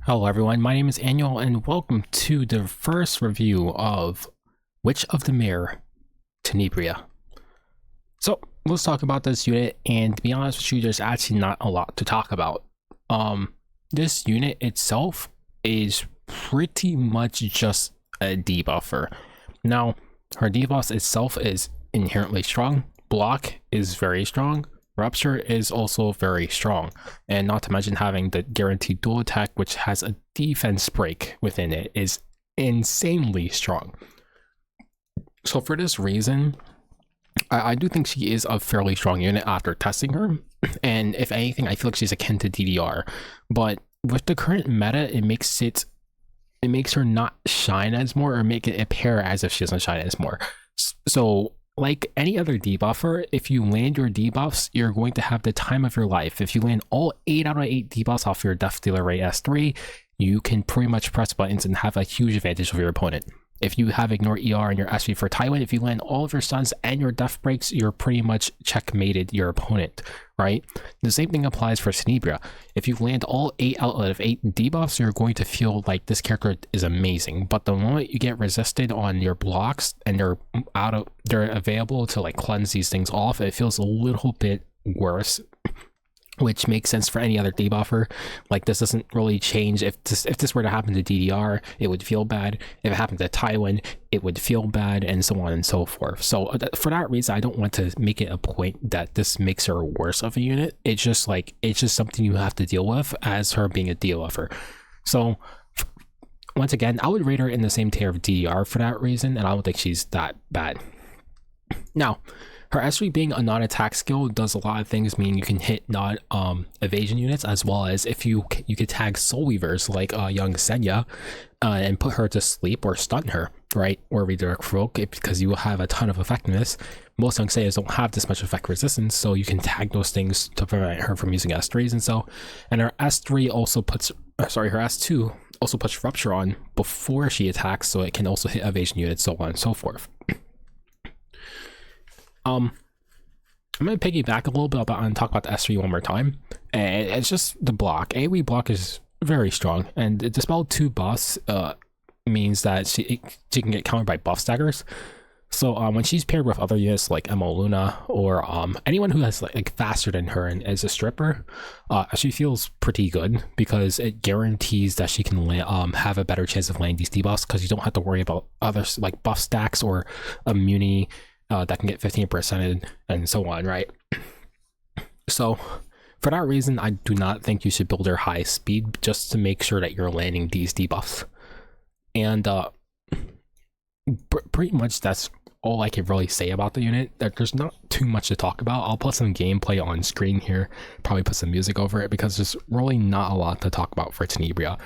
Hello everyone, my name is Annual and welcome to the first review of Witch of the Mirror, Tenebria. So let's talk about this unit, and to be honest with you, there's actually not a lot to talk about. This unit itself is pretty much just a debuffer. Now, her debuff itself is inherently strong, block is very strong, Rupture is also very strong, and not to mention having the guaranteed dual attack, which has a defense break within it, is insanely strong. So for this reason, I do think she is a fairly strong unit after testing her, and if anything, I feel like she's akin to DDR. But with the current meta, it makes her not shine as more, or make it appear as if she doesn't shine as more. So like any other debuffer, if you land your debuffs, you're going to have the time of your life. If you land all 8 out of 8 debuffs off your Death Dealer Ray S3, you can pretty much press buttons and have a huge advantage over your opponent. If you have Ignore ER and your SV for Tywin, if you land all of your stuns and your death breaks, you're pretty much checkmated your opponent, right? The same thing applies for Tenebria. If you land all 8 out of 8 debuffs, you're going to feel like this character is amazing. But the moment you get resisted on your blocks and they're available to like cleanse these things off, it feels a little bit worse, which makes sense for any other debuffer. Like, this doesn't really change. If this were to happen to DDR, it would feel bad. If it happened to Tywin, it would feel bad, and so on and so forth. So for that reason, I don't want to make it a point that this makes her worse of a unit. It's just something you have to deal with as her being a debuffer. So once again, I would rate her in the same tier of DDR for that reason, and I don't think she's that bad. Now, her S3 being a non-attack skill does a lot of things, meaning you can hit non-evasion units, as well as if you could tag Soul Weavers like young Senya and put her to sleep or stun her, right? Or redirect Provoke, because you will have a ton of effectiveness. Most young Senyas don't have this much effect resistance, so you can tag those things to prevent her from using S3s and so. And her S3 also puts, her S2 also puts Rupture on before she attacks, so it can also hit evasion units, so on and so forth. I'm going to piggyback a little bit and talk about the S3 one more time. And it's just the block. AoE block is very strong, and Dispel 2 buffs means that she can get countered by buff staggers. So when she's paired with other units like Emo Luna or anyone who has like faster than her and is a stripper, she feels pretty good, because it guarantees that she can have a better chance of landing these debuffs, because you don't have to worry about others like buff stacks or immunity that can get 15% and so on, right? So for that reason, I do not think you should build her high speed, just to make sure that you're landing these debuffs. And pretty much that's all I can really say about the unit. There's not too much to talk about. I'll put some gameplay on screen here, probably put some music over it, because there's really not a lot to talk about for Tenebria.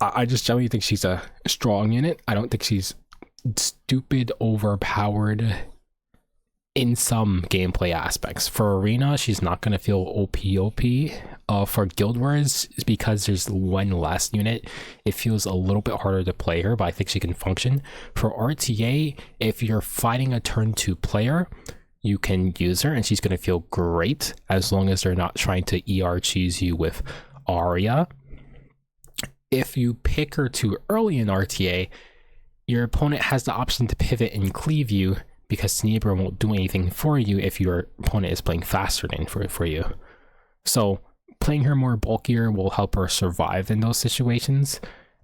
I just generally think she's a strong unit. I don't think she's stupid overpowered in some gameplay aspects. For Arena, she's not going to feel OP. For Guild Wars, because there's one less unit, it feels a little bit harder to play her, but I think she can function. For RTA, if you're fighting a turn 2 player, you can use her and she's going to feel great, as long as they're not trying to ER cheese you with Arya. If you pick her too early in RTA, your opponent has the option to pivot and cleave you, because Tenebria won't do anything for you if your opponent is playing faster than for you. So playing her more bulkier will help her survive in those situations,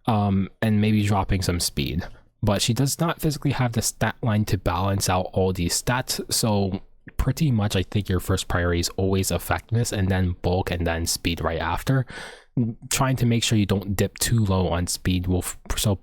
and maybe dropping some speed. But she does not physically have the stat line to balance out all these stats, so pretty much I think your first priority is always effectiveness, and then bulk, and then speed right after. Trying to make sure you don't dip too low on speed will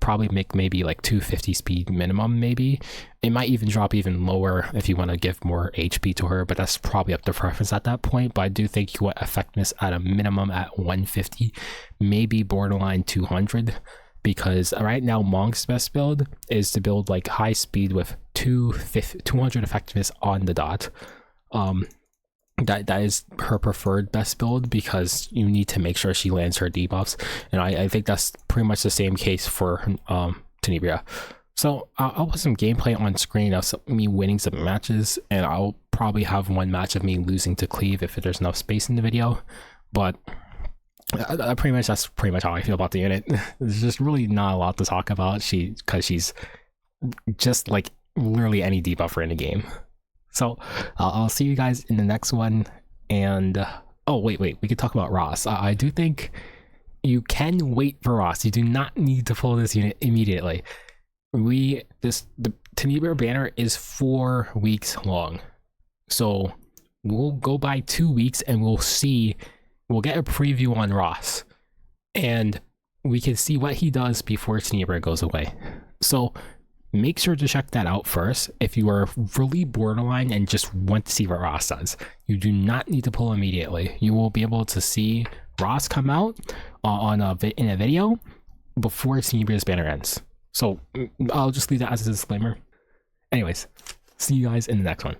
probably make maybe like 250 speed minimum. Maybe it might even drop even lower if you want to give more HP to her, but that's probably up to preference at that point. But I do think you want effectiveness at a minimum at 150, maybe borderline 200, because right now Monk's best build is to build like high speed with 200 effectiveness on the dot. That is her preferred best build, because you need to make sure she lands her debuffs, and I think that's pretty much the same case for Tenebria. So I'll put some gameplay on screen of me winning some matches, and I'll probably have one match of me losing to Cleave if there's enough space in the video. But That's pretty much how I feel about the unit. There's just really not a lot to talk about. Because she's just like literally any debuffer in the game. So I'll see you guys in the next one. And oh wait, we could talk about Ross. I do think you can wait for Ross. You do not need to pull this unit immediately. The Tenebria banner is 4 weeks long, so we'll go by 2 weeks and we'll get a preview on Ross, and we can see what he does before Tenebria goes away. So make sure to check that out first if you are really borderline and just want to see what Ross does. You do not need to pull immediately. You will be able to see Ross come out in a video before Tenebria's banner ends. So I'll just leave that as a disclaimer. Anyways, see you guys in the next one.